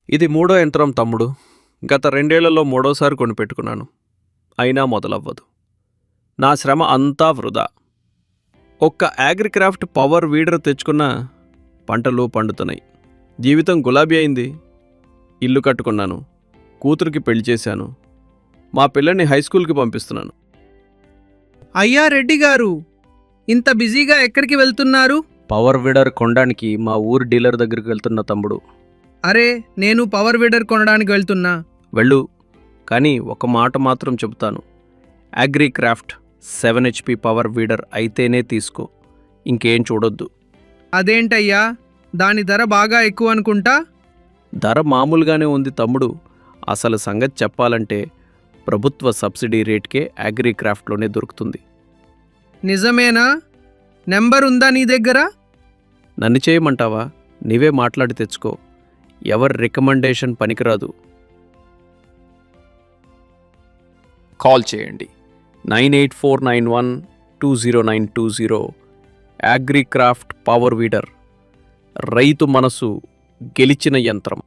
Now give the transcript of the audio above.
ఇది మూడో యంత్రం తమ్ముడు. గత 2 ఏళ్లలో మూడోసారి కొనిపెట్టుకున్నాను. అయినా మొదలవ్వదు. నా శ్రమ అంతా వృధా. ఒక్క అగ్రిక్రాఫ్ట్ పవర్ వీడర్ తెచ్చుకున్నా పంటలు పండుతున్నాయి. జీవితం గులాబీ అయింది. ఇల్లు కట్టుకున్నాను. కూతురికి పెళ్లి చేశాను. మా పిల్లని హైస్కూల్కి పంపిస్తున్నాను. అయ్యా రెడ్డి గారు, ఇంత బిజీగా ఎక్కడికి వెళ్తున్నారు? పవర్ వీడర్ కొనడానికి మా ఊరు డీలర్ దగ్గరికి వెళ్తున్న తమ్ముడు. అరే, నేను పవర్ వీడర్ కొనడానికి వెళ్తున్నా. వెళ్ళు, కానీ ఒక మాట మాత్రం చెబుతాను. అగ్రిక్రాఫ్ట్ 7 HP పవర్ వీడర్ అయితేనే తీసుకో. ఇంకేం చూడొద్దు. అదేంటయ్యా, దాని ధర బాగా ఎక్కువ అనుకుంటా. ధర మామూలుగానే ఉంది తమ్ముడు. అసలు సంగతి చెప్పాలంటే ప్రభుత్వ సబ్సిడీ రేట్కే అగ్రిక్రాఫ్ట్లోనే దొరుకుతుంది. నిజమేనా? నెంబర్ ఉందా నీ దగ్గర? నన్ను చేయమంటావా? నీవే మాట్లాడి తెచ్చుకో. ఎవరి రికమెండేషన్ పనికిరాదు. కాల్ చేయండి 9849120920. అగ్రిక్రాఫ్ట్ పవర్ వీడర్. రైతు మనసు గెలిచిన యంత్రం.